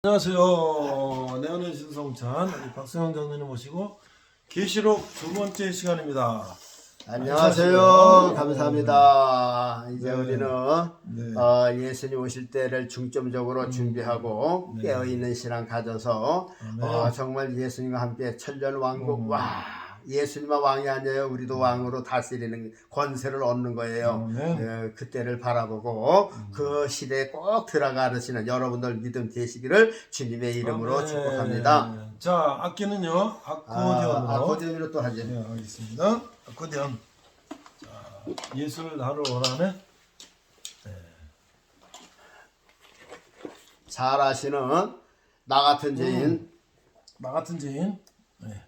안녕하세요. 내연의 신성찬 우리 박성영 장로님 모시고 계시록 두 번째 시간입니다. 안녕하세요. 감사합니다. 이제 네. 우리는 네. 예수님 오실 때를 중점적으로 준비하고 네. 깨어있는 신앙 가져서 정말 예수님과 함께 천년 왕국 예수님만 왕이 아니에요. 우리도 왕으로 다스리는 권세를 얻는 거예요. 그때를 바라보고 그 시대에 꼭 들어가시는 여러분들 믿음 되시기를 주님의 이름으로 축복합니다. 자, 악기는요. 아코디언으로. 아코디언으로 또 하죠. 네, 알겠습니다. 아코디언. 자, 예수를 나를 원하네. 잘 아시는 나 같은 죄인 나 같은 죄인. 네.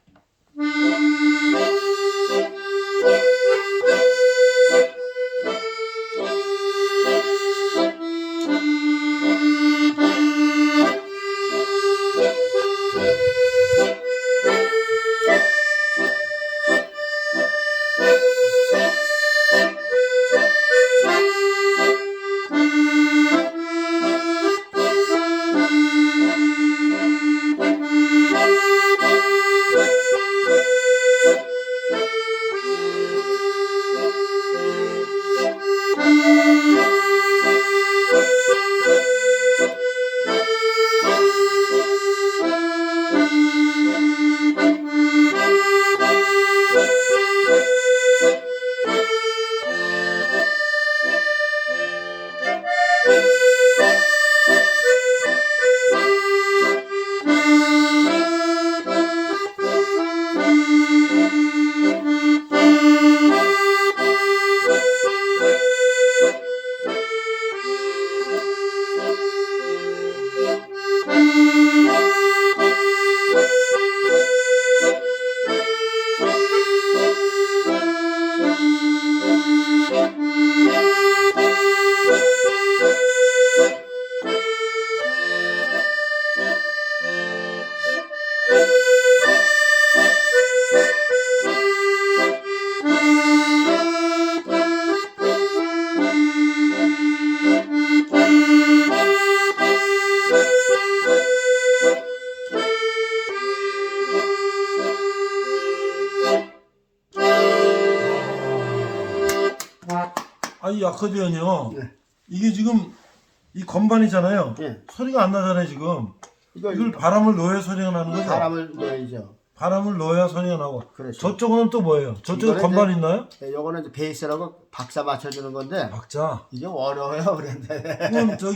이 아코디언이요. 네. 이게 지금 이 건반이잖아요. 네. 소리가 안 나잖아요, 지금. 이걸 이거 바람을 넣어야 소리가 나는 거죠? 바람을 넣어야죠. 바람을 넣어야 소리가 나고. 그렇죠. 저쪽은 또 뭐예요? 저쪽에 건반 있나요? 요거는 이제 베이스라고 박자 맞춰주는 건데 박자. 이게 어려워요, 그런데. 그럼 저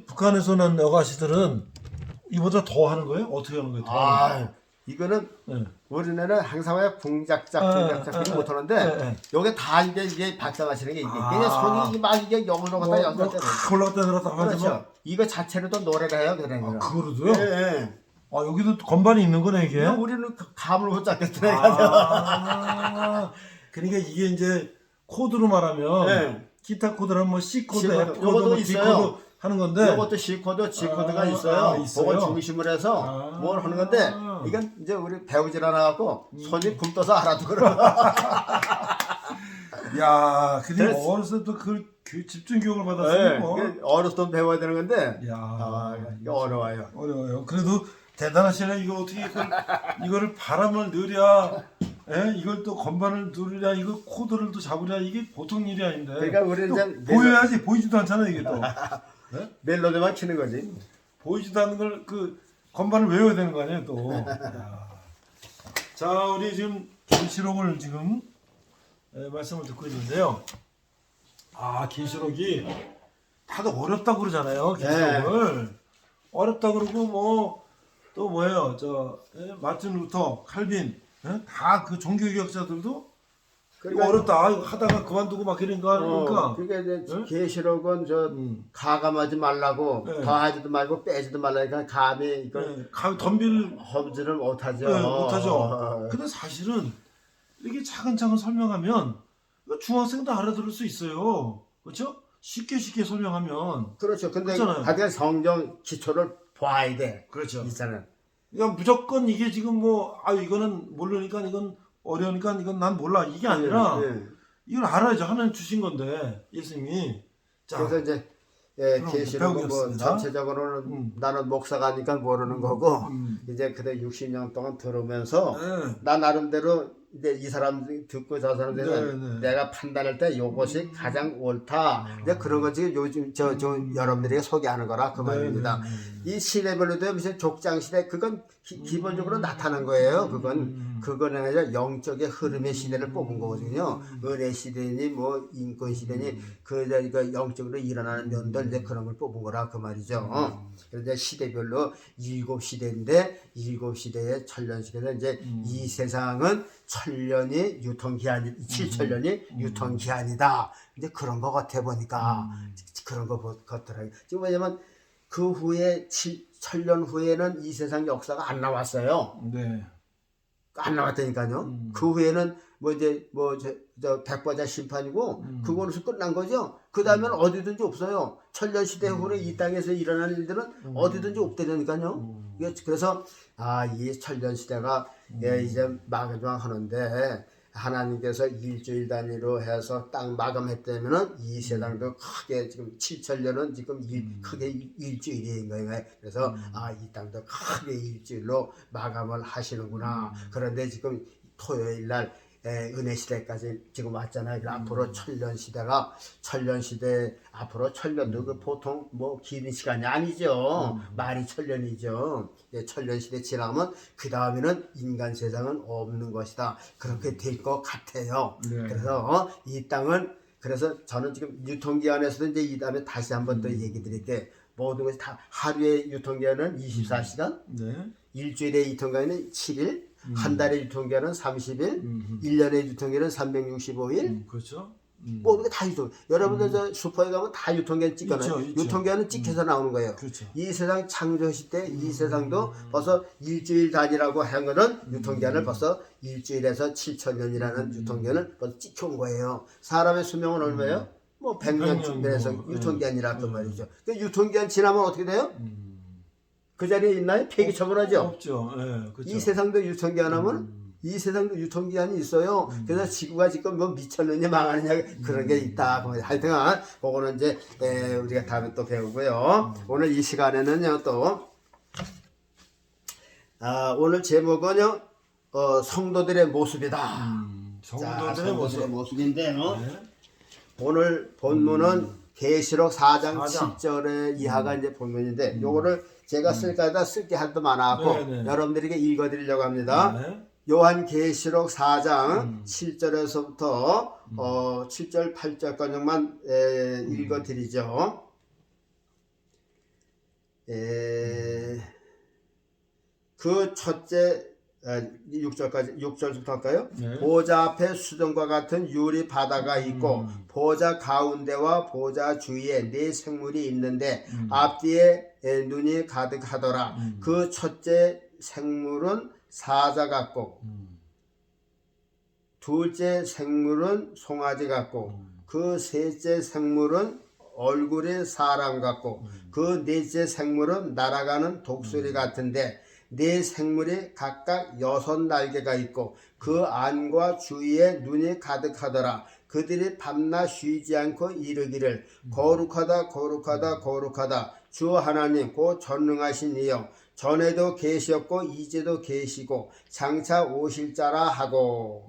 북한에서는 여가시들은 이보다 더 하는 거예요? 어떻게 하는 거예요? 더 하는 거예요? 이거는 네. 우리네는 항상 왜 궁작작 이렇게 못하는데 요게 다 이게 박자 맞추는 게 이게 그냥 손이 막 이게 영으로 갔다 연결돼. 올라갔다 내려갔다 하면서 그렇죠. 이거 자체로도 노래를 해요, 그러면. 그거로도요? 예. 여기도 건반이 있는 거네, 이게? 우리는 감을 못 잡겠더래. 그러니까 이게 이제 코드로 말하면 네. 기타 코드는 뭐 C 코드, C 코드. F 코드, 요것도 뭐 D 있어요. 코드 하는 건데. 이것도 C 코드, G 코드가 있어요. 있어요? 그걸 중심으로 해서 뭘 하는 건데 이건 이제 우리 배우질 않아 갖고 손이 굶떠서 알아두고. 야, 근데 어렸을 때 그 집중 교육을 받았으니 뭐. 어렸을 때 배워야 되는 건데. 야, 이게 어려워요. 어려워요. 그래도 대단하시네. 이거 어떻게 이거를 바람을 넣으랴, 이걸 또 건반을 누르랴, 이거 코드를 또 잡으랴, 이게 보통 일이 아닌데. 그러니까 우리는 이제 보여야지. 보이지도 않잖아, 이게 또. 멜로디만 치는 거지. 보이지도 않는 걸 그 건반을 외워야 되는 거 아니에요, 또. 야. 자, 우리 지금 계시록을 지금 말씀을 듣고 있는데요. 계시록이 다들 어렵다고 그러잖아요, 계시록을. 어렵다 그러고 뭐 또 뭐예요? 마틴 루터, 칼빈, 다 그 종교개혁자들도 이거 어렵다. 이거 하다가 그만두고 막 이런 거 하니까. 그러니까 이제 계시록은 가감하지 말라고 더하지도 말고 빼지도 말라니까 감히 이걸 덤빌 험지를 못하죠. 못하죠. 근데 사실은 이렇게 차근차근 설명하면 중학생도 알아들을 수 있어요. 그렇죠? 쉽게 설명하면. 그렇죠. 근데 그렇잖아요. 하여간 성경 기초를 봐야 돼. 그렇죠. 일단은. 그러니까 무조건 이게 지금 뭐 이거는 모르니까 이건 어려우니까 이건 난 몰라 이게 아니라 이걸 알아야죠. 하나님 주신 건데 예수님이. 자, 그래서 이제 예, 그럼 계시록은 뭐 배우겠습니다. 전체적으로는 나는 목사가니까 모르는 거고 이제 그대 60년 동안 들으면서 네. 나 나름대로 이제 이 사람 듣고 저 사람들은 네. 내가 판단할 때 요것이 가장 옳다. 이제 그런 거지 요즘 저 여러분들에게 소개하는 거라 그 말입니다. 이 시대별로도 무슨 족장 시대 그건 기본적으로 나타난 거예요. 그건 아니라 영적의 흐름의 시대를 뽑은 거거든요. 은혜 시대니 뭐 인권 시대니 그 영적으로 일어나는 면들 이제 그런 걸 뽑은 거라 그 말이죠. 그래서 시대별로 7시대인데 7시대의 천년 시대는 이제 이 세상은 천년이 유통기한이 7천년이 유통기한이다. 이제 그런 거 같아 보니까 그런 거 같더라고요. 지금 왜냐면 그 후에 7천년 후에는 이 세상 역사가 안 나왔어요. 네. 안 나왔다니까요. 그 후에는 뭐 이제 저 백보자 심판이고 그거로서 끝난 거죠. 그 다음에는 어디든지 없어요. 천년 시대 후에 이 땅에서 일어나는 일들은 어디든지 없다니까요. 그래서 이 천년 시대가 이제 마감하는데 하나님께서 일주일 단위로 해서 딱 마감했다면은 이 세상도 크게 지금 7천년은 지금 크게 일주일인 거예요. 그래서 이 땅도 크게 일주일로 마감을 하시는구나. 그런데 지금 토요일 날 은혜 시대까지 지금 왔잖아요. 앞으로 천년 시대가 앞으로 천년도 그 보통 뭐 긴 시간이 아니죠. 말이 천년이죠. 천년 시대 지나면 그 다음에는 인간 세상은 없는 것이다. 그렇게 될 것 같아요. 네. 그래서 이 땅은 그래서 저는 지금 유통기한에서도 이제 이 다음에 다시 한번 또 얘기 드릴게. 모든 것이 다 하루의 유통기한은 24시간, 네. 일주일의 유통기한은 7일, 한 달의 유통기한은 30일, 1년의 유통기한은 365일. 그렇죠. 모든 게 다 유통. 여러분들 저 슈퍼에 가면 다 유통기한 찍잖아요. 있죠. 유통기한은 찍혀서 나오는 거예요. 그렇죠. 이 세상 창조시 때 이 세상도 벌써 일주일 단위라고 한 거는 유통기한을 벌써 일주일에서 7천년이라는 유통기한을 벌써 찍혀온 거예요. 사람의 수명은 얼마예요? 뭐 100년 준비해서 유통기한이라 그 말이죠. 그 유통기한 지나면 어떻게 돼요? 그 자리에 있나요? 폐기 처분하죠. 없죠. 네, 그렇죠. 이 세상도 유통기한 하면 이 세상도 유통기한이 있어요. 그래서 지구가 지금 뭐 미쳤느냐 망하느냐 그런 게 있다. 하여튼간 그거는 이제 우리가 다음에 또 배우고요. 오늘 이 시간에는요 또 오늘 제목은요 성도들의 모습이다. 성도들의 모습인데요. 네. 오늘 본문은 계시록 4장 7절의 이하가 이제 본문인데 요거를 제가 쓸까 쓸게 할 도 많아갖고 여러분들에게 읽어드리려고 합니다. 네. 요한 계시록 4장 7절에서부터 7절 8절까지만 읽어드리죠. 그 첫째 6절부터 할까요? 네. 보좌 앞에 수정과 같은 유리 바다가 있고 보좌 가운데와 보좌 주위에 네 생물이 있는데 앞뒤에 눈이 가득하더라. 그 첫째 생물은 사자 같고 둘째 생물은 송아지 같고 그 셋째 생물은 얼굴이 사람 같고 그 넷째 생물은 날아가는 독수리 같은데 네 생물이 각각 6날개가 있고 그 안과 주위에 눈이 가득하더라. 그들이 밤낮 쉬지 않고 이르기를 거룩하다 거룩하다 거룩하다 주 하나님 곧 전능하신 이여 전에도 계셨고 이제도 계시고 장차 오실 자라 하고.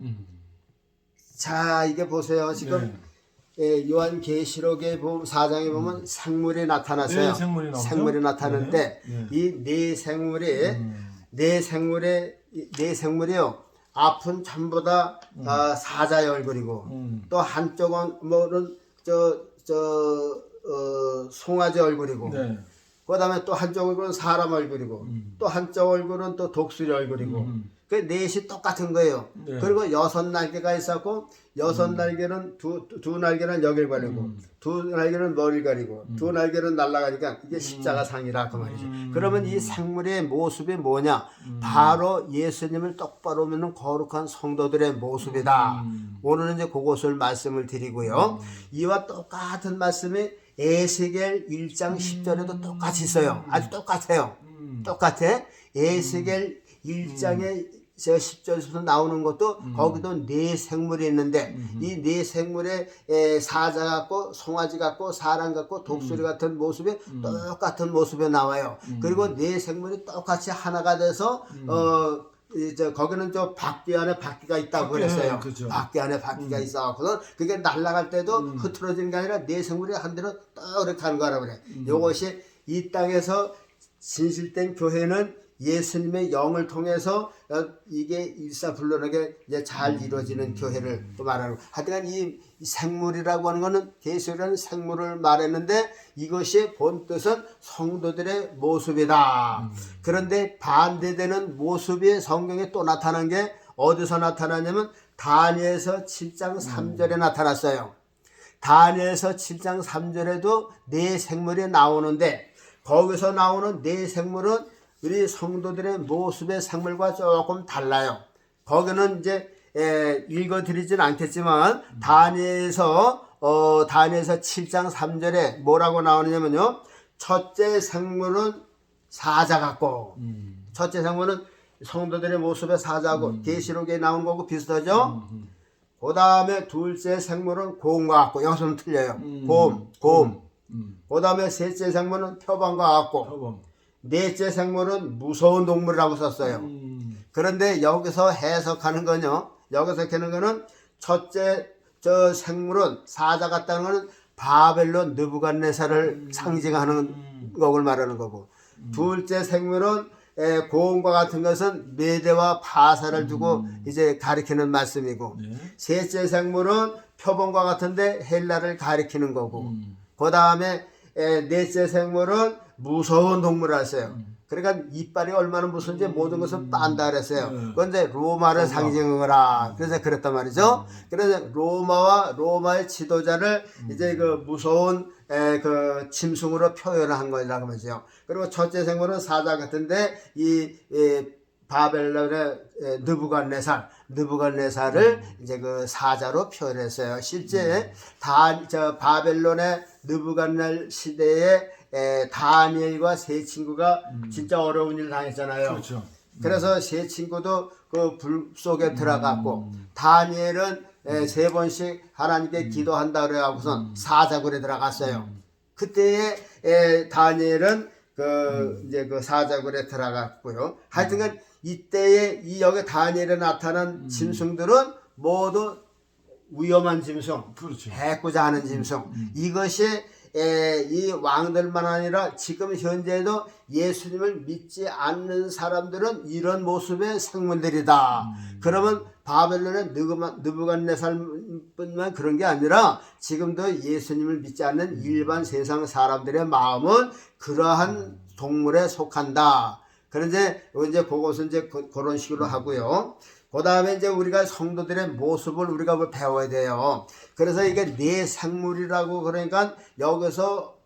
자 이게 보세요. 지금 요한 계시록에 보면 4장에 보면 생물이 나타났어요. 네, 생물이 나타났는데 이 네 생물이요. 앞은 전부 다 사자의 얼굴이고 또 한쪽은 뭐는 송아지 얼굴이고 그 다음에 또 한쪽 얼굴은 사람 얼굴이고 또 한쪽 얼굴은 또 독수리 얼굴이고 그 넷이 똑같은 거예요. 그리고 6날개가 있었고 6날개는 두 날개는 여길 가리고 두 날개는 머리를 가리고 두 날개는 날아가니까 이게 십자가상이라 그 말이죠. 그러면 이 생물의 모습이 뭐냐? 바로 예수님을 똑바로 믿는 거룩한 성도들의 모습이다. 오늘은 이제 그것을 말씀을 드리고요. 이와 똑같은 말씀이 에스겔 1장 10절에도 똑같이 있어요. 아주 똑같아요. 똑같아. 에스겔 1장에 제가 10절에서 나오는 것도 거기도 네 생물이 있는데 이 네 생물의 사자 같고 송아지 같고 사람 같고 독수리 같은 모습이 똑같은 모습에 나와요. 그리고 네 생물이 똑같이 하나가 돼서 이제 거기는 저 바퀴 안에 바퀴가 있다고 그랬어요. 그렇죠. 바퀴 안에 바퀴가 있어갖고는 그게 날아갈 때도 흐트러지는 게 아니라 네 생물이 한 대로 딱 이렇게 하는 거라고 그래. 이것이 이 땅에서 진실된 교회는 예수님의 영을 통해서 이게 일사불란하게 이제 잘 이루어지는 교회를 또 말하는 거. 하여간 이 생물이라고 하는 거는 계시라는 생물을 말했는데 이것이 본 뜻은 성도들의 모습이다. 그런데 반대되는 모습이 성경에 또 나타난 게 어디서 나타나냐면 다니엘서 7장 3절에 나타났어요. 다니엘서 7장 3절에도 네 생물이 나오는데 거기서 나오는 네 생물은 우리 성도들의 모습의 생물과 조금 달라요. 거기는 이제 읽어드리진 않겠지만 다니엘서 7장 3절에 뭐라고 나오느냐면요. 첫째 생물은 사자 같고 첫째 생물은 성도들의 모습의 사자고 계시록에 나온 거고 비슷하죠. 그 다음에 둘째 생물은 곰과 같고 여기서는 틀려요. 곰. 그 다음에 셋째 생물은 표범과 같고 넷째 생물은 무서운 동물이라고 썼어요. 그런데 여기서 해석하는 거는요. 여기서 해석하는 거는 첫째 저 생물은 사자 같다는 거는 바벨론 느부갓네살을 상징하는 것을 말하는 거고 둘째 생물은 고음과 같은 것은 메대와 바사를 두고 이제 가리키는 말씀이고 셋째 생물은 표범과 같은데 헬라를 가리키는 거고 그 다음에 넷째 생물은 무서운 동물을 했어요. 그러니까 이빨이 얼마나 무서운지 모든 것을 빤다 그랬어요. 그건 이제 로마를 상징한 거라. 그래서 그랬단 말이죠. 그래서 로마의 지도자를 이제 그 무서운 그 짐승으로 표현한 거라고 하죠. 그리고 첫째 생물은 사자 같은데 이 바벨론의 느부갓네살을 이제 그 사자로 표현했어요. 실제 바벨론의 느부갓네살 시대에 다니엘과 세 친구가 진짜 어려운 일을 당했잖아요. 그렇죠. 그래서 세 친구도 그 불 속에 들어갔고 다니엘은 세 번씩 하나님께 기도한다 그래갖고선 사자굴에 들어갔어요. 그때에 다니엘은 이제 그 사자굴에 들어갔고요. 하여튼간 이때에 이 여기 다니엘에 나타난 짐승들은 모두 위험한 짐승, 그렇죠. 해코자 하는 짐승. 이것이 이 왕들만 아니라 지금 현재도 예수님을 믿지 않는 사람들은 이런 모습의 생물들이다. 그러면 바벨론의 느부갓네살뿐만 그런 게 아니라 지금도 예수님을 믿지 않는 일반 세상 사람들의 마음은 그러한 동물에 속한다. 그런데 이제 그것은 이제 그런 식으로 하고요. 그 다음에 이제 우리가 성도들의 모습을 우리가 배워야 돼요. 그래서 이게 네 생물이라고 그러니까 여기서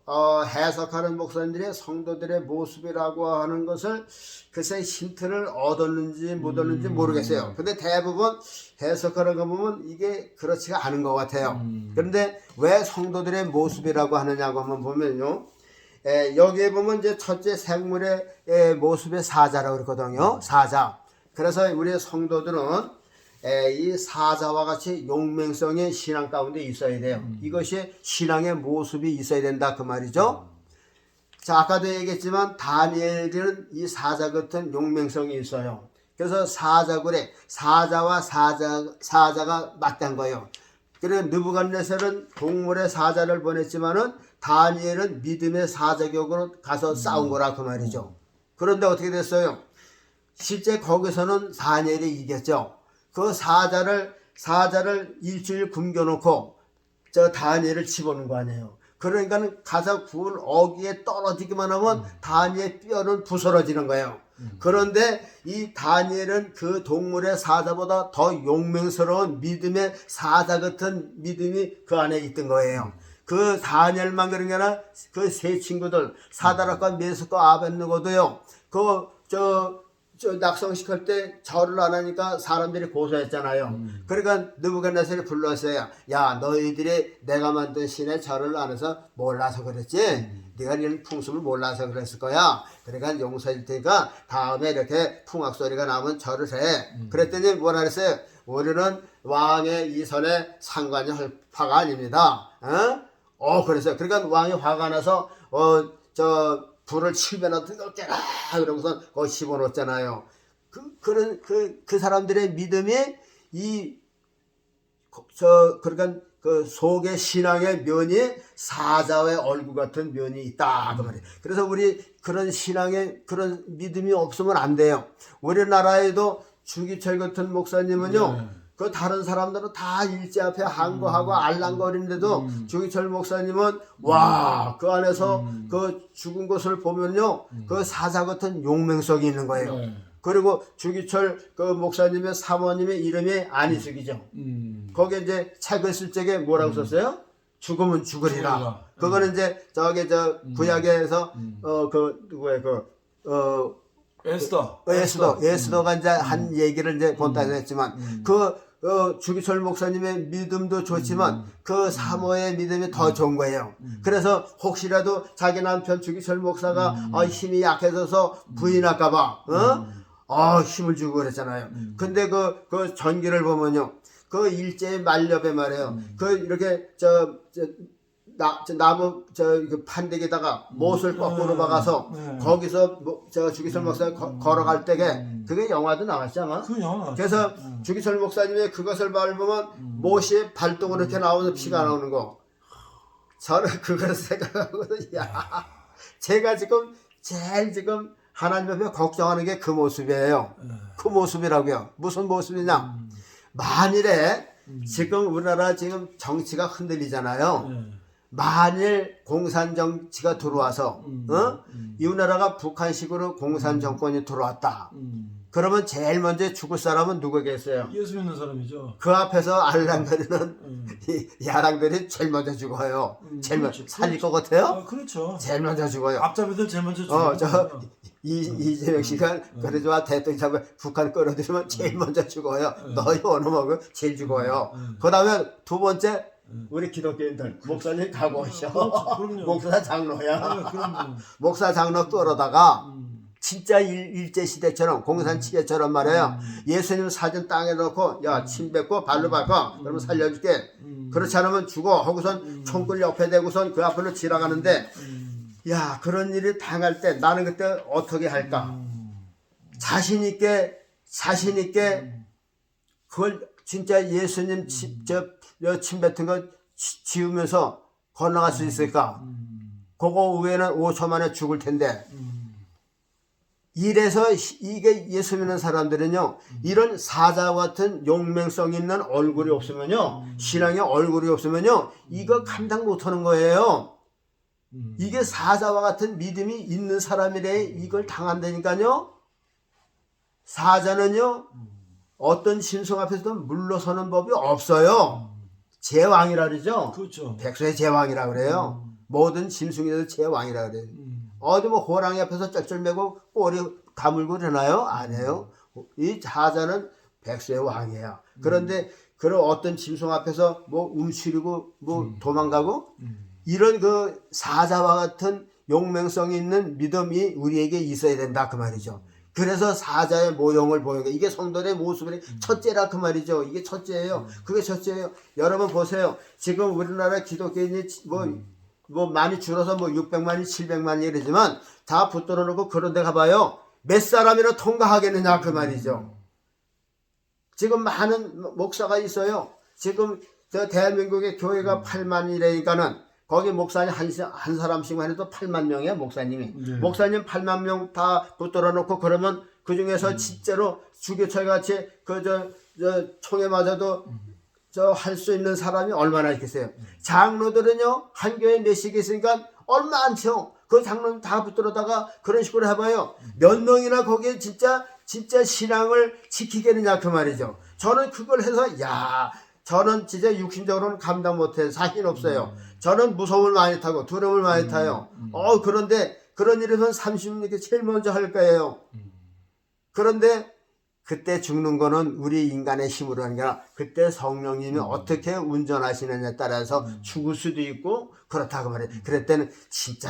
해석하는 목사님들이 성도들의 모습이라고 하는 것을 글쎄 힌트를 얻었는지 못 얻었는지 모르겠어요. 근데 대부분 해석하는 거 보면 이게 그렇지가 않은 것 같아요. 그런데 왜 성도들의 모습이라고 하느냐고 한번 보면요. 여기에 보면 이제 첫째 생물의 모습의 사자라고 그러거든요. 사자. 그래서 우리 성도들은 이 사자와 같이 용맹성의 신앙 가운데 있어야 돼요. 이것이 신앙의 모습이 있어야 된다 그 말이죠. 자, 아까도 얘기했지만 다니엘은 이 사자 같은 용맹성이 있어요. 그래서 사자굴에 사자와 사자가 맞단 거예요. 그래서 느부갓네살은 동물의 사자를 보냈지만은 다니엘은 믿음의 사자격으로 가서 싸운 거라 그 말이죠. 그런데 어떻게 됐어요? 실제 거기서는 다니엘이 이겼죠. 그 사자를 일주일 굶겨놓고 저 다니엘을 집어넣은 거 아니에요. 그러니까 가서 구울 어기에 떨어지기만 하면 다니엘 뼈는 부스러지는 거예요. 그런데 이 다니엘은 그 동물의 사자보다 더 용맹스러운 믿음의 사자 같은 믿음이 그 안에 있던 거예요. 그 다니엘만 그런 게 아니라 그 세 친구들 사다락과 메섹과 아벳느고도요. 낙성시킬 때 절을 안 하니까 사람들이 고소했잖아요. 그러니까 느부갓네살이 불렀어요. 야, 너희들이 내가 만든 신의 절을 안 해서 몰라서 그랬지. 네가 이런 풍습을 몰라서 그랬을 거야. 그러니까 용서해 줄 테니까 다음에 이렇게 풍악 소리가 나면 절을 해. 그랬더니 뭐라 그랬어요? 우리는 왕의 이선에 상관이 할 바가 아닙니다. 그랬어요. 그러니까 왕이 화가 나서 불을 7배나 뜨겁게라 그러고서 거기 집어넣었잖아요. 그 사람들의 믿음이 그러니까 그 속의 신앙의 면이 사자의 얼굴 같은 면이 있다 그 말이에요. 그래서 우리 그런 신앙의 그런 믿음이 없으면 안 돼요. 우리나라에도 주기철 같은 목사님은요. 그 다른 사람들은 다 일제 앞에 항거하고 알랑거리는데도 주기철 목사님은 와, 그 안에서 그 죽은 것을 보면요, 그 사자 같은 용맹성이 있는 거예요. 그리고 주기철 그 목사님의 사모님의 이름이 안희숙이죠. 거기에 이제 책을 쓸 적에 뭐라고 썼어요? 죽으면 죽으리라. 그거는 이제 구약에서 에스더가 이제 한 얘기를 이제 본다고 했지만 주기철 목사님의 믿음도 좋지만 그 사모의 믿음이 더 좋은 거예요. 그래서 혹시라도 자기 남편 주기철 목사가 힘이 약해져서 부인할까봐 힘을 주고 그랬잖아요. 근데 그 전기를 보면요, 그 일제의 말렵에 말이에요. 그 이렇게 나무 그 판대기에다가 못을 거꾸로 박아서 거기서 주기철 목사가 걸어갈 때게 그게 영화도 나왔지 아마. 그래서 주기철 목사님의 그것을 밟으면 못이 발동으로 이렇게 나오는 피가 나오는 거. 저는 그걸 생각하고도 제가 제일 하나님 앞에 걱정하는 게 그 모습이에요. 그 모습이라고요. 무슨 모습이냐? 만일에 지금 우리나라 지금 정치가 흔들리잖아요. 만일 공산 정치가 들어와서 이 나라가 북한식으로 공산 정권이 들어왔다. 그러면 제일 먼저 죽을 사람은 누구겠어요? 예수 믿는 사람이죠. 그 앞에서 알랑거리는 이 야랑들이 제일 먼저 죽어요. 제일 먼저 살릴 것 같아요? 그렇죠. 제일 먼저 죽어요. 앞잡이들 제일 먼저 죽어요. 이재명 씨가 그래도 대통령 잡아 북한 끌어들이면 제일 먼저 죽어요. 너희 어느 먹으면 제일 죽어요. 그 다음에 두 번째 우리 기독교인들 목사님 가고 오셔. 목사 장로야. 목사 장로 끌어다가 진짜 일제시대처럼 공산치계처럼 말이에요. 예수님 사진 땅에 넣고 야 침 뱉고 발로 밟아 그러면 살려줄게. 그렇지 않으면 죽어 하고선 총끌 옆에 대고선 그 앞으로 지나가는데 야 그런 일이 당할 때 나는 그때 어떻게 할까? 자신 있게 그걸 진짜 예수님 침 뱉은 거 지우면서 건너갈 수 있을까? 그거 외에는 5초 만에 죽을 텐데. 이래서 이게 예수 믿는 사람들은요, 이런 사자와 같은 용맹성 있는 얼굴이 없으면요, 신앙의 얼굴이 없으면요, 이거 감당 못 하는 거예요. 이게 사자와 같은 믿음이 있는 사람이래 이걸 당한다니까요. 사자는요, 어떤 짐승 앞에서도 물러서는 법이 없어요. 제왕이라 그러죠. 그렇죠. 백수의 제왕이라 그래요. 모든 짐승에도 제왕이라 그래요. 어디 호랑이 앞에서 쩔쩔매고 꼬리 가물고 그러나요? 안 해요. 이 사자는 백수의 왕이에요. 그런데 그런 어떤 짐승 앞에서 움츠리고 도망가고 이런 그 사자와 같은 용맹성 있는 믿음이 우리에게 있어야 된다 그 말이죠. 그래서 사자의 모형을 보여요. 이게 성도의 모습이 첫째라 그 말이죠. 이게 첫째예요. 그게 첫째예요. 여러분 보세요. 지금 우리나라 기독교인이 많이 줄어서 600만이 700만이 이러지만 다 붙들어 놓고 그런 데 가봐요. 몇 사람이나 통과하겠느냐 그 말이죠. 지금 많은 목사가 있어요. 지금 저 대한민국의 교회가 8만이라니까는 거기 목사님 한 사람씩만 해도 8만 명이에요 목사님이. 목사님 8만 명 다 붙들어 놓고 그러면 그 중에서 진짜로 주교철 같이 총에 맞아도 할 수 있는 사람이 얼마나 있겠어요. 장로들은요 한 교회 몇씩 있으니까 얼마 많죠. 그 장로는 다 붙들어다가 그런 식으로 해봐요. 몇 명이나 거기에 진짜 신앙을 지키겠느냐 그 말이죠. 저는 그걸 해서 저는 진짜 육신적으로는 감당 못해요. 자신 없어요. 저는 무서움을 많이 타고 두려움을 많이 타요. 그런데 그런 일에선 30년 제일 먼저 할 거예요. 그런데 그때 죽는 거는 우리 인간의 힘으로 하는 게 아니라 그때 성령님이 어떻게 운전하시느냐에 따라서 죽을 수도 있고 그렇다고 말해요. 그럴 때는 진짜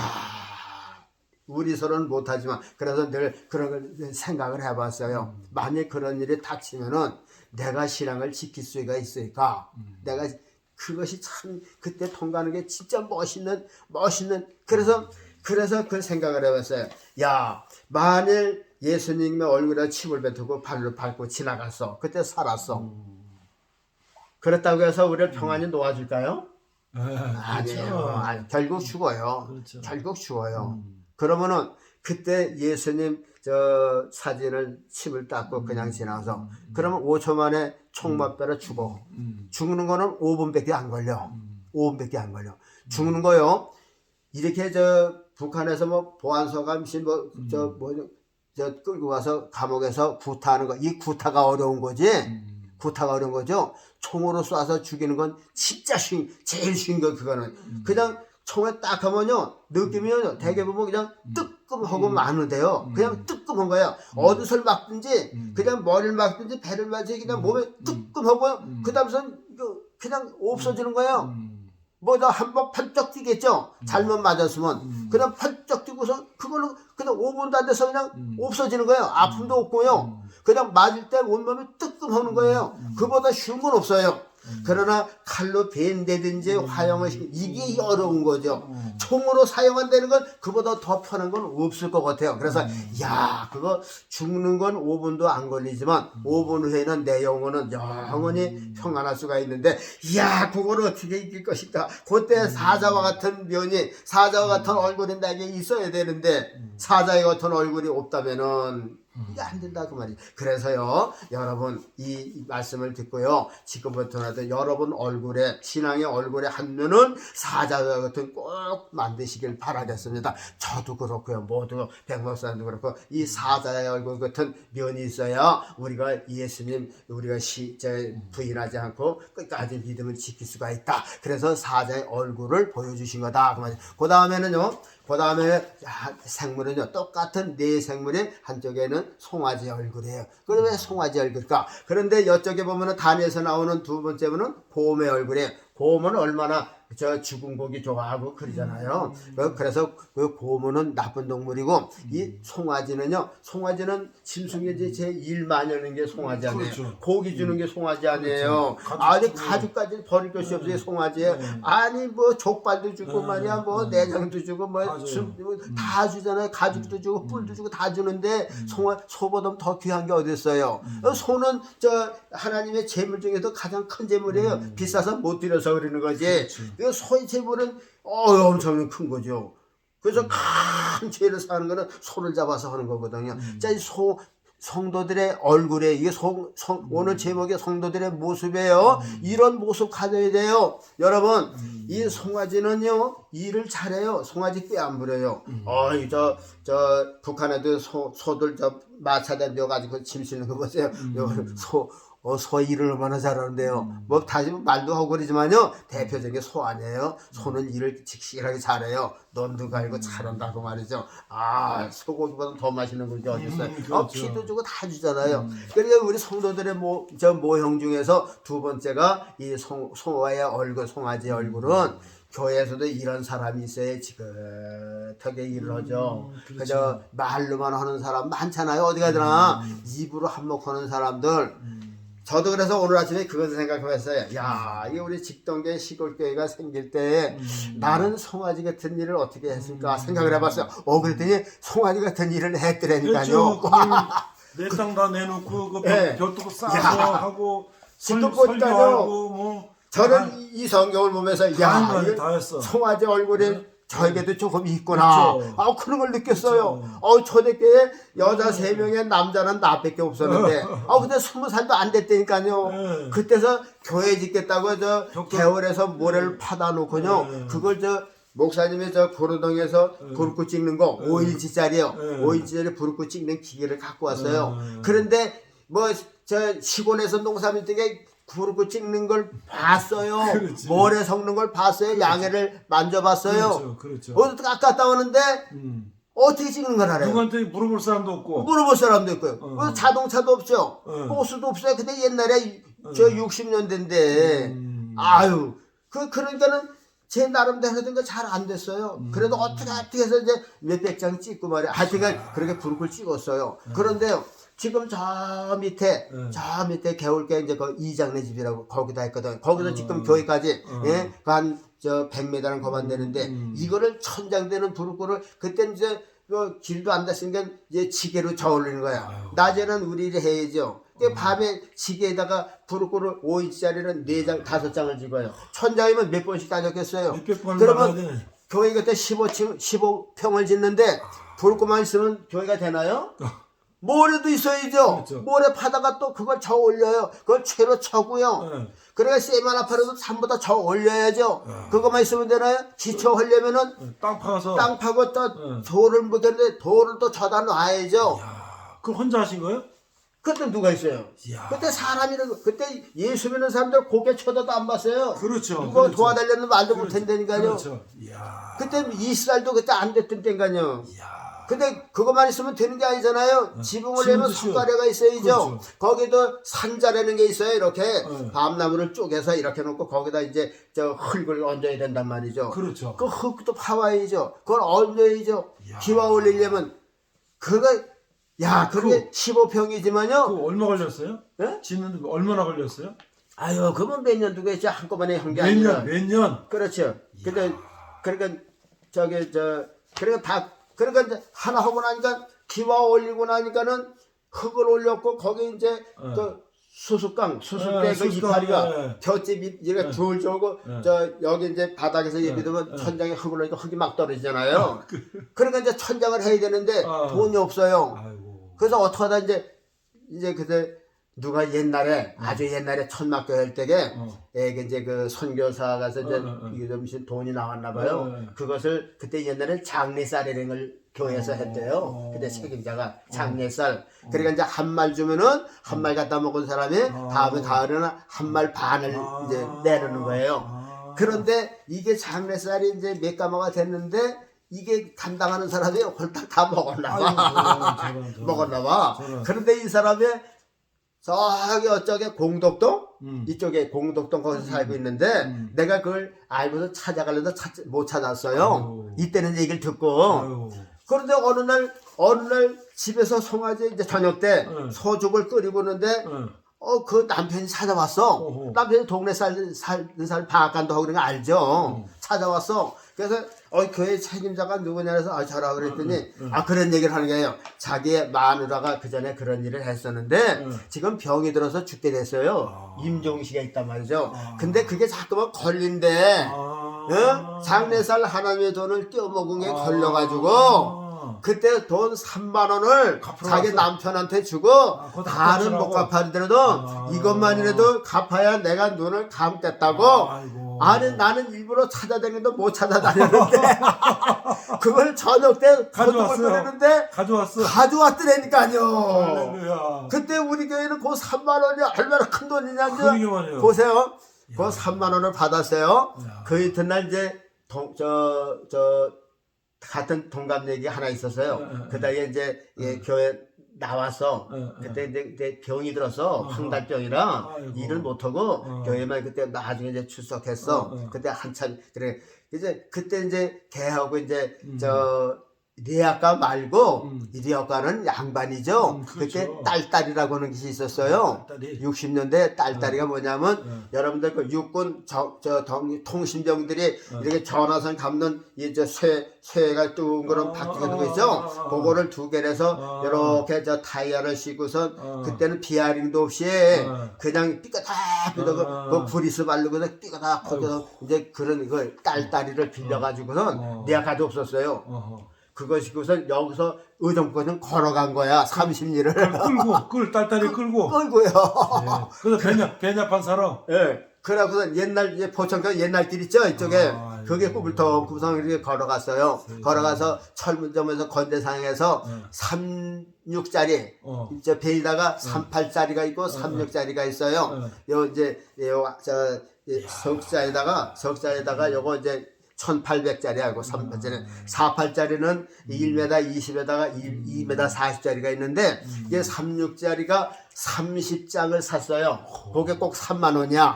우리서는 못하지만 그래서 늘 그런 걸 생각을 해봤어요. 만약 그런 일이 닥치면은 내가 신앙을 지킬 수가 있을까? 내가 그것이 참 그때 통과하는 게 진짜 멋있는 그래서 그 생각을 해봤어요. 야, 만일 예수님의 얼굴에 침을 뱉고 발로 밟고 지나갔어. 그때 살았어. 그렇다고 해서 우리를 평안히 놓아줄까요? 아니에요. 아니, 결국 죽어요. 그렇죠. 결국 죽어요. 그러면은 그때 예수님 저 사진을 침을 닦고 그냥 지나가서 그러면 5초 만에 총 맞대로 죽어. 죽는 거는 5분밖에 안 걸려. 5분밖에 안 걸려. 죽는 거요. 이렇게 저 북한에서 뭐 보안소감시 저 끌고 가서 감옥에서 구타하는 거, 이 구타가 어려운 거지. 구타가 어려운 거죠. 총으로 쏴서 죽이는 건 진짜 제일 쉬운 거 그거는. 그냥 총에 딱 하면요, 느낌이요, 대개 보면 그냥 뜨끔하고 마는데요. 그냥 뜨끔한 거예요. 어디서 막든지, 그냥 머리를 막든지, 배를 막든지, 그냥 몸에 뜨끔하고, 그 다음선 그냥 없어지는 거예요. 뭐저 한번 펄쩍 뛰겠죠. 잘못 맞았으면 그냥 펄쩍 뛰고서 그걸로 그냥 5분도 안 돼서 그냥 없어지는 거예요. 아픔도 없고요. 그냥 맞을 때 온몸이 뜨끔하는 거예요. 그보다 쉬운 건 없어요. 그러나 칼로 벤다든지 화형을 시키는 이게 어려운 거죠. 총으로 사용한다는 건 그보다 더 편한 건 없을 것 같아요. 그래서 야, 그거 죽는 건 5분도 안 걸리지만 5분 후에는 내 영혼은 영원히 평안할 수가 있는데, 야, 그걸 어떻게 이길 것인가. 그때 사자와 같은 면이, 사자와 같은 얼굴이 나에게 있어야 되는데 사자의 같은 얼굴이 없다면은 이게 안 된다 그 말이에요. 그래서요, 여러분 이 말씀을 듣고요, 지금부터라도 여러분 얼굴에, 신앙의 얼굴에 한 면은 사자와 같은 꼭 만드시길 바라겠습니다. 저도 그렇고요, 모두 백목사님도 그렇고 이 사자의 얼굴 같은 면이 있어야 우리가 예수님 우리가 부인하지 않고 끝까지 믿음을 지킬 수가 있다. 그래서 사자의 얼굴을 보여주신 거다 그 말이에요. 그 다음에는요, 그 다음에 생물은요, 똑같은 네 생물이 한쪽에는 송아지 얼굴이에요. 그럼 왜 송아지 얼굴일까? 그런데 이쪽에 보면은 단에서 나오는 두 번째 분은 곰의 얼굴이에요. 곰은 얼마나 저 죽은 고기 좋아하고 그러잖아요. 그래서 그 곰은 나쁜 동물이고 이 송아지는요, 송아지는 짐승이지 제 일 많이 하는 게 송아지 아니에요. 그렇죠. 고기 주는 게 송아지 아니에요. 그렇죠. 아니 가죽까지 버릴 것이 없어요. 송아지에. 아니 뭐 족발도 주고 말이야, 뭐 내장도 주고 뭐 다 주잖아요. 가죽도 주고 뿔도 주고 다 주는데 소보다 더 귀한 게 어디 있어요? 소는 저 하나님의 재물 중에서 가장 큰 재물이에요. 비싸서 못 드려서 그러는 거지. 그 소의 재물은 엄청 큰 거죠. 그래서 큰 죄를 사는 거는 소를 잡아서 하는 거거든요. 자, 이 성도들의 얼굴에, 이게 오늘 제목의 성도들의 모습이에요. 이런 모습 가져야 돼요. 여러분, 이 송아지는요, 일을 잘해요. 송아지 꽤 안 부려요. 저 북한에도 소들 마차 다녀가지고 짐 실는 거 보세요. 소 일을 얼마나 잘하는데요. 뭐 다시 말도 하고 그러지만요, 대표적인 소 아니에요. 소는 일을 직실하게 잘해요. 논도 갈고 잘한다고 말이죠. 소고기보다 더 맛있는 게 어디 있어요. 그렇죠. 피도 주고 다 주잖아요. 그러니까 우리 성도들의 모형 중에서 두 번째가 이 송아의 얼굴, 송아지의 얼굴은 교회에서도 이런 사람이 있어야 지긋하게 일을 하죠. 그렇죠. 그저 말로만 하는 사람 많잖아요. 어디 가더나 입으로 한몫하는 사람들. 저도 그래서 오늘 아침에 그것을 생각해봤어요. 야, 이게 우리 직동계 시골교회가 생길 때 나는 송아지 같은 일을 어떻게 했을까 생각을 해봤어요. 그랬더니 송아지 같은 일을 했더라니까요. 그렇죠. 내 땅 다 내놓고 그 벼두고 싸서 하고 설교하고 뭐 저는 이 성경을 보면서 야, 다 했어. 송아지 얼굴에 저에게도 조금 있구나. 그렇죠. 그런 걸 느꼈어요. 그렇죠. 초대교회 여자 3명에 남자는 나밖에 없었는데, 근데 20살도 안 됐다니까요. 그때서 교회 짓겠다고 개월에서 모래를 파다 놓고요. 그걸 목사님의 고로동에서 부르고 찍는 거 5인치짜리요. 5인치짜리 부르고 찍는 기계를 갖고 왔어요. 그런데 시골에서 농사짓을 때 부르고 찍는 걸 봤어요. 그렇지. 모래 섞는 걸 봤어요. 양해를 만져봤어요. 그렇죠. 아까 갔다 오는데 어떻게 찍는 걸 알아요? 누구한테 물어볼 사람도 없고. 물어볼 사람도 있고요. 어. 자동차도 없죠. 버스도 없어요. 근데 옛날에 저 60년대인데 아유 그러니까는 제 나름대로 하던 거 잘 안 됐어요. 그래도 어떻게 해서 이제 몇백 장 찍고 말이야. 하여튼 그렇게 부르고 찍었어요. 그런데요. 지금 저 밑에 개울가에 이제 그 이장네 집이라고 거기다 했거든. 거기서 지금 교회까지 예? 한 100m는 거만 되는데 이거를 천장되는 부르고를 그때는 이제 그 길도 안 닿으니까 이제 지게로 저올리는 거야. 아유. 낮에는 우리를 해야죠. 밤에 지게에다가 부르고를 5인치짜리는 4장, 5장을 찍어요. 천장이면 몇 번씩 다녔겠어요. 몇백 번 그러면 나가야 교회 그때 15평을 짓는데 부르고만 있으면 교회가 되나요? 모래도 있어야죠. 그렇죠. 모래 파다가 또 그걸 저 올려요. 그걸 채로 쳐고요. 네. 그래야 쇠만 아파도 산보다 저 올려야죠. 그것만 있으면 되나요? 기초 하려면은 땅 파서. 땅 파고 또 돌을 묻었는데 돌을 또 저다 놔야죠. 야, 그걸 혼자 하신 거예요? 그때 누가 있어요? 이야. 그때 사람이라고 그때 예수 믿는 사람들 고개 쳐다도 안 봤어요. 그렇죠. 누가 그렇죠. 도와달라는 말도 그렇죠. 못한다니까요. 그렇죠. 이야. 그때 이스라엘도 그때 안 됐던 때인가요. 이야. 근데 그것만 있으면 되는 게 아니잖아요. 지붕을 내면 지붕도 석가래가 있어야죠. 그렇죠. 거기도 산자라는 게 있어요. 이렇게 네. 밤나무를 쪼개서 이렇게 놓고 거기다 이제 저 흙을 얹어야 된단 말이죠. 그렇죠. 그 흙도 파와야죠. 그걸 얹어야죠. 이야. 기와 올리려면 그거 그게 15평이지만요. 그 얼마 걸렸어요? 예? 짓는데 얼마나 걸렸어요? 아유, 그러면 몇 년 두고 했지 한꺼번에 한 게 몇 아니라. 년, 몇 년? 그렇죠. 근데 그러니까 그러니까 이제 하나 하고 나니까 기와 올리고 나니까는 흙을 올렸고 거기 이제 그 수수깡 수수대 그 수수깡, 이파리가 곁집 이렇게 둘 저고 여기 이제 바닥에서 예비 들면 천장에 흙을 올리니까 흙이 막 떨어지잖아요. 그러니까 이제 천장을 해야 되는데 돈이 없어요. 아이고. 그래서 어떻게 하다 이제 그때 누가 옛날에 아주 옛날에 천막교회 할 때게 이게 이제 그 선교사 가서 이제 이게 좀 돈이 나왔나 봐요. 그것을 그때 옛날에 장례살이라는 걸 교회에서 했대요. 그때 책임자가 장례살. 그러니까 이제 한 말 주면은 한 말 갖다 먹은 사람이 다음에 가을에는 한 말 반을 이제 내놓는 거예요. 그런데 이게 장례살이 이제 몇 가마가 됐는데 이게 감당하는 사람이 홀딱 다 먹었나 봐. 먹었나 봐. 그런데 이 사람이 저기 어쩌게 공덕동? 이쪽에 공덕동 거기서 살고 있는데 내가 그걸 알고서 찾아가려다 못 찾았어요. 아유. 이때는 얘기를 듣고. 아유. 그런데 어느 날 집에서 송아지 이제 저녁 때 소죽을 끓이고 있는데 그 남편이 찾아왔어. 어허. 남편이 동네 살는 사람 방앗간도 하고 그런 거 알죠. 찾아왔어. 그래서 교회 책임자가 누구냐 해서 저라 그랬더니 그런 얘기를 하는 거예요. 자기의 마누라가 그 전에 그런 일을 했었는데 지금 병이 들어서 죽게 됐어요. 임종시가 있단 말이죠. 근데 그게 자꾸만 걸린대. 장례살 하나님의 돈을 떼어먹은 게 걸려가지고 그때 돈 3만 원을 자기 왔어? 남편한테 주고 그거 다 다른 갚으라고? 못 갚았더라도 이것만이라도 갚아야 내가 눈을 감겠다고. 아이고. 아니 나는 일부러 찾아다니도 못 찾아다녔는데 그걸 저녁 때 소득을 가져왔어요. 끓이는데 가져왔어. 가져왔더라니까요. 할렐루야. 그때 우리 교회는 그 3만 원이 얼마나 큰 돈이냐면 그러게 말이에요. 보세요. 그 3만 원을 받았어요. 야. 그 이튿날 이제 같은 동갑내기 하나 있었어요. 그다음에 이제 교회 나와서 그때 이제 병이 들어서 황달병이라 아이고. 일을 못하고 교회만 그때 나중에 이제 출석했어. 그때 한참 그래 이제 그때 이제 걔하고 이제 리아까 말고 리아까는 양반이죠. 그렇죠. 그때 딸딸이라고 하는 것이 있었어요. 딸딸이. 60년대 딸딸이가 뭐냐면 여러분들 그 육군 통신병들이 이렇게 전화선 감는 이제 쇠가 둥그런 바퀴 같은 거 있죠. 그거를 두 개를 해서 이렇게 타이어를 싣고선 그때는 비아링도 없이 그냥 삐까닥 그 브리스 바르고서 삐까닥 거기서 이제 그런 걸 딸딸이를 빌려가지고선 내가 가져없었어요. 그것이고선 여기서 의정부에는 걸어간 거야. 30리를 끌고 딸딸이 끌고. 끌고요. 예. 그래서 배냐판 사러. 예. 그러고선 옛날 이제 포천가 옛날 길 있죠 이쪽에 그게 꾸불텅꾸불텅 이렇게 걸어갔어요. 걸어가서 철문점에서 건대상에서 36짜리 이제 배에다가 38짜리가 있고 36짜리가 있어요. 요 이제 석자에다가 요거 이제 1800짜리하고 3팔짜리 4팔짜리는 1m 20에다가 2m 40짜리가 있는데 이게 36짜리가 30장을 샀어요. 그게 꼭 3만 원이야.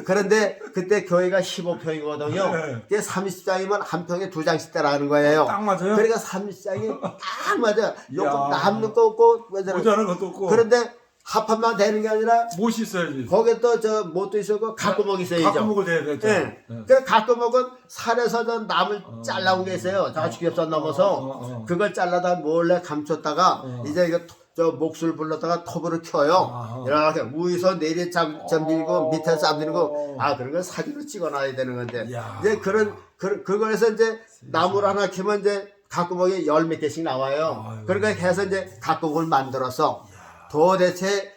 그런데 그때 교회가 15평이거든요. 이게 30장이면 한 평에 2장씩 따라가는 거예요. 딱 맞아요? 그러니까 30장이 딱 맞아요. 이야. 남는 거 없고 모자란 것도 없고. 그런데 합판만 되는 게 아니라 못이 있어야지. 거기에 또 저 못도 있었고 가꾸먹이 있어야죠. 가꾸목을 대야 되죠. 네. 그 가꾸먹은 산에서 저 나물 잘라온 게 있어요. 저쪽 옆선 넘어서 그걸 잘라다 몰래 감췄다가 이제 이거 저 몫을 불렀다가 톱으로 켜요. 이렇게 위에서 내리 잠들고 밑에서 잠들고 그런 걸 사진으로 찍어놔야 되는 건데 야. 이제 그거에서 이제 나무를 하나 키면 이제 가꾸먹이 10몇 개씩 나와요. 그러니까 해서 이제 가꾸먹을 만들어서 도대체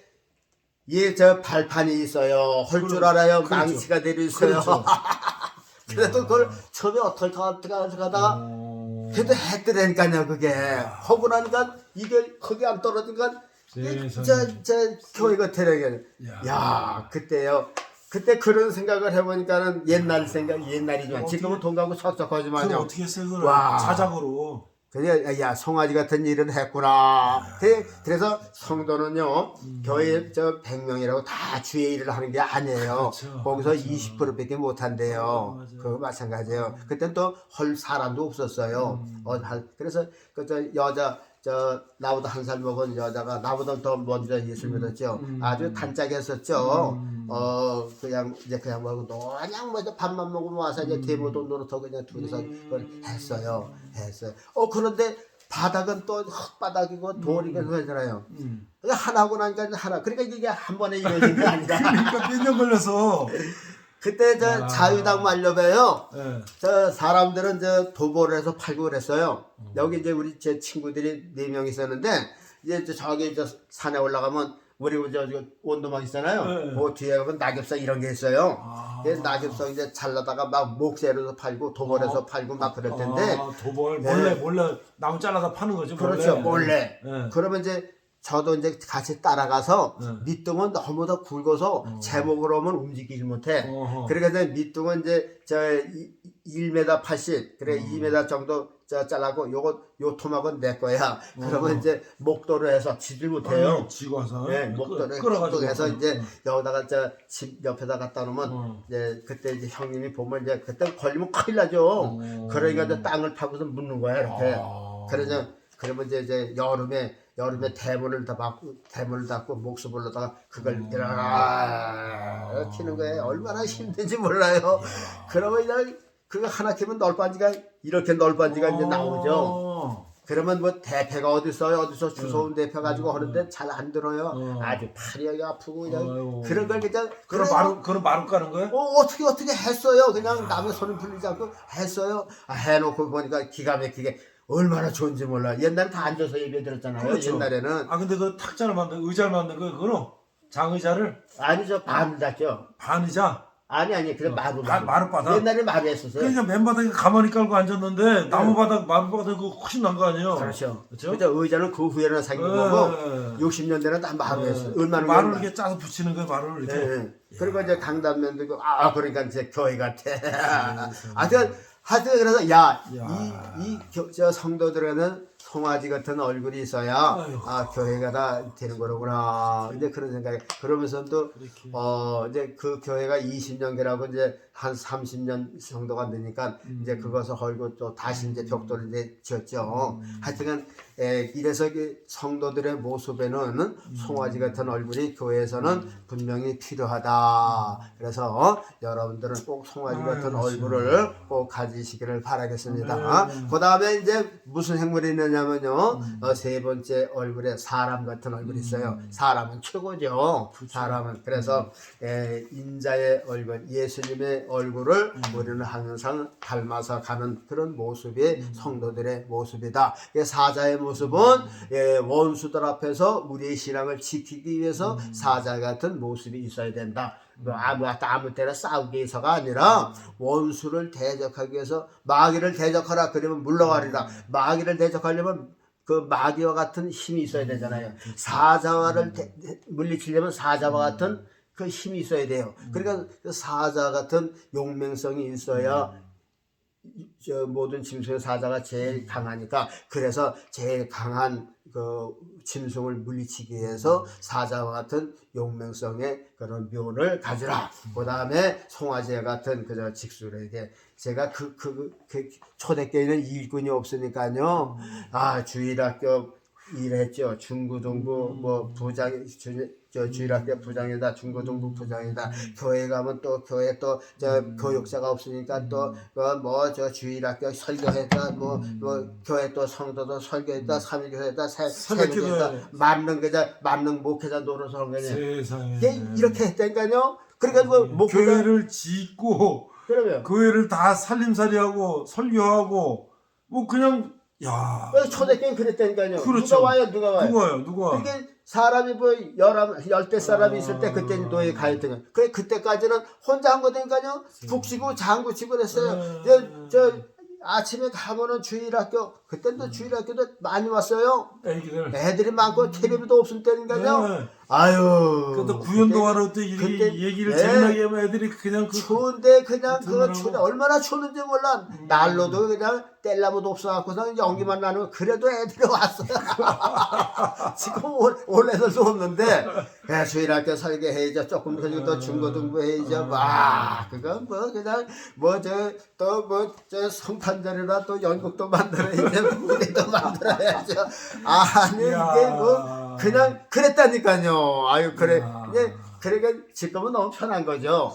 저 발판이 있어요. 할 줄 알아요. 그렇죠. 망치가 내려 있어요. 그렇죠. 그래도 그걸 처음에 어떻게 하다가 그래도 했더라니까요. 그게 하고 나니까 이게 거기 안 떨어지니까 저 교회가 되려게. 야 그때요. 그때 그런 생각을 해보니까는 옛날 생각 옛날이지만 지금은 돈 가고 그럼 척척하지만요. 어떻게 했어요? 그걸 와. 자작으로. 그래, 야, 송아지 같은 일을 했구나. 그래서 성도는요, 교회 저 100명이라고 다 주의 일을 하는 게 아니에요. 그렇죠. 거기서 그렇죠. 20%밖에 못 한대요. 맞아요. 그거 마찬가지예요. 그땐 또 헐 사람도 없었어요. 그래서 그 저 여자, 나보다 한 살 먹은 여자가 나보다 더 먼저 예수 믿었죠. 아주 단짝했었죠. 그냥 먹고 그냥 뭐 밥만 먹으면 와서 이제 대모도 노릇하고 그냥 둘이서 그걸 했어요. 그런데 바닥은 또 흙바닥이고 돌이고 그러잖아요. 하나 하고 나니까 하나. 그러니까 이게 한 번에 이루어진 게 아니라. 그러니까 몇 년 걸려서. 그때 저 자유당 만료배요. 네. 저 사람들은 저 도보를 해서 팔고 그랬어요. 여기 이제 우리 제 친구들이 4명 있었는데 이제 저기 저 산에 올라가면 우리 저 온도막 있잖아요. 네. 그 뒤에 가면 낙엽석 이런 게 있어요. 낙엽석 이제 잘라다가 막 목재로서 팔고 도보에서 팔고 막 그럴 텐데. 도벌 네. 몰래 나무 잘라서 파는 거죠. 그렇죠, 몰래. 네. 그러면 이제 저도 이제 같이 따라가서 밑둥은 너무 더 굵어서 제목으로 오면 움직이지 못해. 그러니까 이제 밑둥은 이제 저 1m 80, 그래 2m 정도 잘라고 요 토막은 내 거야. 그러면 이제 목도로 해서 지질 못해요. 지고 와서. 네, 목도로 끌어가지고 해서 이제 여기다가 저 집 옆에다 갖다 놓으면 이제 그때 이제 형님이 보면 이제 그때 걸리면 큰일 나죠. 그러니까 이제 땅을 파고서 묻는 거야 이렇게. 그러면 이제 여름에 대문을 닫고 목수불로다가 그걸 키는 거예요. 얼마나 힘든지 몰라요. 그러면 그냥 그거 하나 키면 널빤지가 이렇게 널빤지가 이제 나오죠. 그러면 뭐 대패가 어디서 주워온 대패 가지고 하는데 잘 안 들어요. 아주 팔이 여기 아프고 그냥 그런 걸 그냥 그럼 마루 까는 거예요? 어떻게 했어요. 그냥 남의 손을 풀리지 않고 했어요. 해놓고 보니까 기가 막히게 얼마나 좋은지 몰라. 옛날에 다 앉아서 예배 드렸잖아요. 그렇죠. 옛날에는. 근데 그 탁자를 의자를 만든 거 그거는 장의자를 아니죠. 반을 닫죠. 반의자. 아니 그래 마루바닥. 옛날에 마루 했었어요. 그러니까 맨바닥에 가만히 깔고 앉았는데 나무바닥 마루바닥 그거 훨씬 난 거 아니에요? 그렇죠. 그렇죠? 의자는 그 후에는 생긴 거고 60년대는 다 마루 했어요. 마루를 이렇게 짜서 붙이는 거예요. 마루를 이렇게. 그리고 이제 강단면도 있고 그러니까 이제 교회 같아. 하여튼 그래서 저 성도들에는 송아지 같은 얼굴이 있어야 교회가 다 되는 거로구나. 이제 그런 생각이. 그러면서도 이제 그 교회가 20년계라고 이제 한 30년 정도가 되니까 이제 그것을 헐고 또 다시 이제 벽돌을 이제 지었죠. 하여튼간 이래서 성도들의 모습에는 송아지 같은 얼굴이 교회에서는 분명히 필요하다. 그래서 여러분들은 꼭 송아지 같은 얼굴을 꼭 가지시기를 바라겠습니다. 그 다음에 이제 무슨 행물이 있느냐면요. 세 번째 얼굴에 사람 같은 얼굴이 있어요. 사람은 최고죠. 사람은. 그래서 인자의 얼굴, 예수님의 얼굴을 우리는 항상 닮아서 가는 그런 모습이 성도들의 모습이다. 사자의 모습은 원수들 앞에서 우리의 신앙을 지키기 위해서 사자 같은 모습이 있어야 된다. 아무 때나 싸우기 위해서가 아니라 원수를 대적하기 위해서 마귀를 대적하라 그러면 물러가리라. 마귀를 대적하려면 그 마귀와 같은 힘이 있어야 되잖아요. 사자와를 물리치려면 사자와 같은 그 힘이 있어야 돼요. 그러니까 그 사자 같은 용맹성이 있어야 저 모든 짐승의 사자가 제일 강하니까 그래서 제일 강한 그 짐승을 물리치기 위해서 사자와 같은 용맹성의 그런 묘를 가지라. 그 다음에 송아지 같은 그저 직술에게 제가 그 초대교회는 일꾼이 없으니까요. 아 주일학교 일했죠. 중고등부 뭐 부장 저 주일학교 부장이다, 중고등부 부장이다. 교회 가면 또 교회 또 저 교육자가 없으니까 또 뭐 저 주일학교 설교했다, 뭐 교회 또 성도도 설교했다, 삼일교회다, 새벽교회다, 만능 목회자 노릇을 한 거냐. 세상에. 이렇게 했다니까요. 그러니까 뭐 목회자 교회를 짓고 그러면 교회를 다 살림살이하고 설교하고 뭐 그냥 야. 초대교회 그랬다니까요. 그렇죠. 누가 와요, 누가 와요? 누가? 그러니까 사람이 뭐 열대 사람이 있을 때 그때 노예 가했던 거. 그때까지는 혼자 한 거니까요. 북치고 장구치고 그랬어요. 저 아침에 가면은 주일학교 그때도 주일학교도 많이 왔어요. 애들이 많고 텔레비도 없을 때니까요. 네. 아유. 그때 구연동화로 또 얘기를 재미나게 하면 애들이 그냥 추운데 그냥 추운데 얼마나 추운지 몰라. 난로도 그냥 뗄나무도 없어갖고서 연기만 나는 거. 그래도 애들이 왔어요. 지금 올 애들도 없는데 주일학교 설계해야죠. 조금 그리고 또 중고등부 해야죠. 와 그건 뭐 그냥 뭐 저 또 뭐 저 성탄절이나 또 연극도 만들어야죠. 무대도 만들어야죠. 아니 이게 뭐 그냥 그랬다니까요. 아유 그래. 그러니까 지금은 너무 편한 거죠.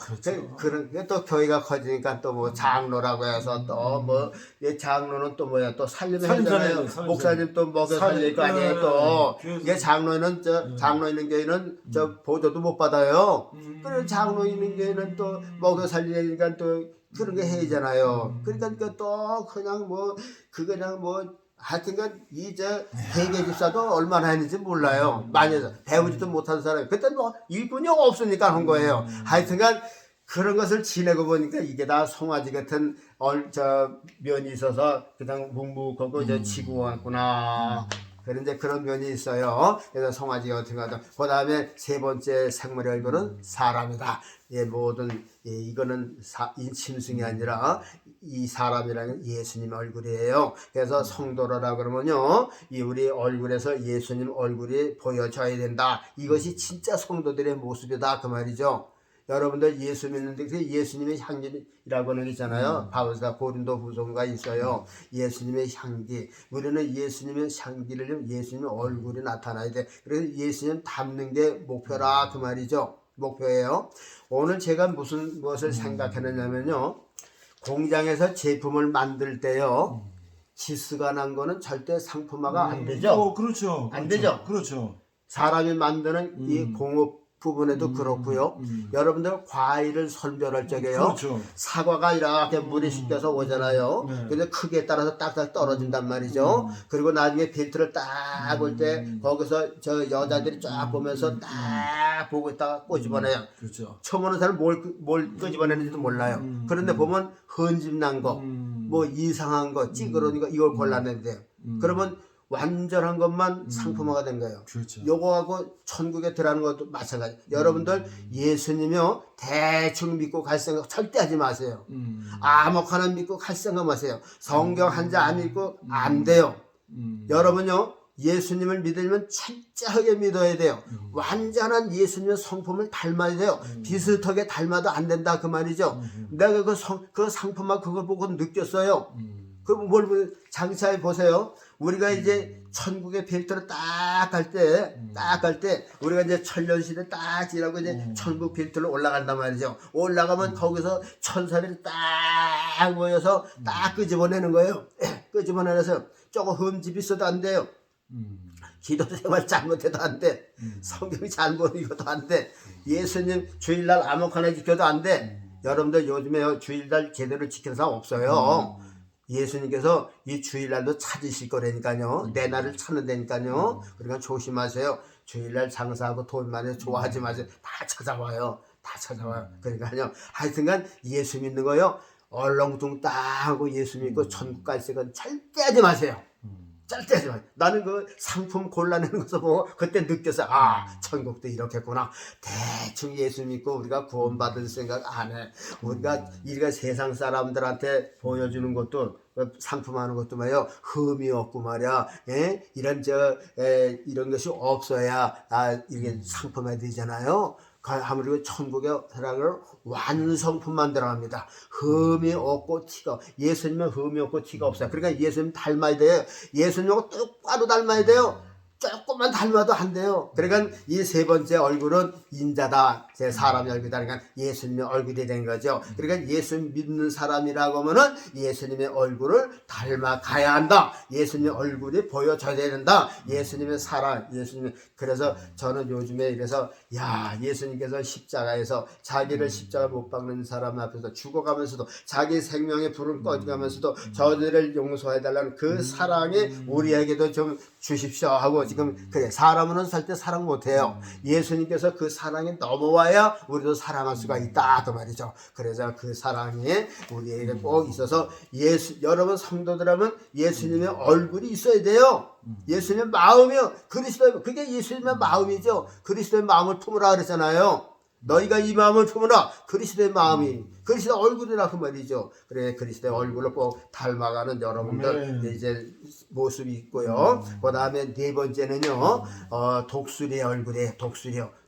그런 게 또 교회가 커지니까 또 뭐 장로라고 해서 또 뭐 장로는 또 뭐야 또 살림해잖아요. 목사님 또 먹여 살릴 거 아니에요. 또 이게 장로는 장로 있는 교회는 저 보조도 못 받아요. 그래 장로 있는 교회는 또 먹여 살리니까 또 그런 게 해야잖아요. 그러니까 또 그냥 뭐 그냥 뭐 하여튼간 회계 집사도 얼마나 했는지 몰라요. 많이 해서 배우지도 못한 사람이 그때 뭐 일꾼이 없으니까 한 거예요. 하여튼간 그런 것을 지내고 보니까 이게 다 송아지 같은 면이 있어서 그냥 묵묵하고 이제 지고 왔구나. 그런데 그런 면이 있어요. 그래서 송아지 같은 거다. 그 다음에 세 번째 생물의 얼굴은 사람이다. 모든 이거는 짐승이 아니라 이 사람이라는 예수님 얼굴이에요. 그래서 성도라라 그러면요, 이 우리 얼굴에서 예수님 얼굴이 보여져야 된다. 이것이 진짜 성도들의 모습이다 그 말이죠. 여러분들 예수 믿는데 그 예수님의 향기라고 하는 게 있잖아요. 바울사 고린도 후서가 있어요. 예수님의 향기. 우리는 예수님의 향기를 예수님의 얼굴이 나타나야 돼. 그래서 예수님 닮는 게 목표라 그 말이죠. 목표예요. 오늘 제가 무엇을 생각했느냐면요. 공장에서 제품을 만들 때요. 기스가 난 거는 절대 상품화가 안 되죠. 그렇죠. 안 되죠. 그렇죠. 사람이 만드는 이 공업 부분에도 그렇고요. 여러분들 과일을 선별할 적에요. 그렇죠. 사과가 이렇게 물에 씻겨서 오잖아요. 근데 크기에 따라서 딱딱 떨어진단 말이죠. 그리고 나중에 빌트를 딱 볼 때 거기서 저 여자들이 쫙 보면서 딱 보고 있다가 꼬집어내요. 그렇죠. 처음 오는 사람은 뭘 끄집어내는지도 몰라요. 그런데 보면 헌집 난 거, 뭐 이상한 거, 찌그러진 거 이걸 골라낸대요. 그러면 완전한 것만 상품화가 된 거예요. 그렇죠. 요거하고 천국에 들어가는 것도 마찬가지. 여러분들 예수님이요 대충 믿고 갈 생각 절대 하지 마세요. 아무거나 믿고 갈 생각 마세요. 성경 한 자 안 읽고 안 돼요. 여러분요 예수님을 믿으려면 철저하게 믿어야 돼요. 완전한 예수님의 성품을 닮아야 돼요. 비슷하게 닮아도 안 된다 그 말이죠. 내가 그 상품화 그걸 보고 느꼈어요. 뭘 장차에 보세요. 우리가 이제 천국의 빌트로 딱 갈 때, 우리가 이제 천년시대 딱 지나고 이제 천국 빌트로 올라간단 말이죠. 올라가면 거기서 천사들이 딱 모여서 딱 끄집어내는 거예요. 끄집어내서 조금 흠집이 있어도 안 돼요. 기도 생활 잘못해도 안 돼. 성경 잘못 읽어도 안 돼. 예수님 주일날 아무거나 지켜도 안 돼. 여러분들 요즘에 주일날 제대로 지키는 사람 없어요. 예수님께서 이 주일날도 찾으실 거라니까요. 내 날을 찾는다니까요. 그러니까 조심하세요. 주일날 장사하고 돈 많이 좋아하지 마세요. 다 찾아와요. 다 찾아와요. 그러니까요. 하여튼간 예수 믿는 거요. 얼렁뚱 딱 하고 예수 믿고 천국 갈 생각은 절대 하지 마세요. 짤때지만 나는 그 상품 골라내는 것을 보고 그때 느꼈어. 아, 천국도 이렇겠구나. 대충 예수 믿고 우리가 구원받을 생각 안 해. 우리가 세상 사람들한테 보여주는 것도 상품하는 것도 말이야 흠이 없고 말이야. 이런 것이 없어야 이게 상품화 되잖아요. 아무리 천국의 사랑을 완성품만 들어갑니다. 흠이 없고 티가, 예수님은 흠이 없고 티가 없어요. 그러니까 예수님 닮아야 돼요. 예수님하고 똑바로 닮아야 돼요. 조금만 닮아도 안 돼요. 그러니까 이 세 번째 얼굴은 인자다. 제 사람의 얼굴이다. 그러니까 예수님의 얼굴이 된 거죠. 그러니까 예수 믿는 사람이라고 하면은 예수님의 얼굴을 닮아가야 한다. 예수님의 얼굴이 보여져야 된다. 예수님의 사랑, 그래서 저는 요즘에 이래서 예수님께서 십자가에서 자기를 십자가 못 박는 사람 앞에서 죽어가면서도 자기 생명의 불을 꺼져가면서도 저들을 용서해달라는 그 사랑이 우리에게도 좀 주십시오 하고 지금 그래 사람은 살 때 사랑 못해요. 예수님께서 그 사랑에 넘어와야 우리도 사랑할 수가 있다 그 말이죠. 그래서 그 사랑이 우리에게 꼭 있어서 여러분 성도들하면 예수님의 얼굴이 있어야 돼요. 예수님의 마음이요. 그게 예수님의 마음이죠. 그리스도의 마음을 품으라 그랬잖아요. 너희가 이 마음을 품으라. 그리스도의 마음이 그리스도의 얼굴이라 그 말이죠. 그래 그리스도의 얼굴을 꼭 닮아가는 여러분들 이제 모습이 있고요. 그 다음에 네 번째는요 독수리의 얼굴이에요.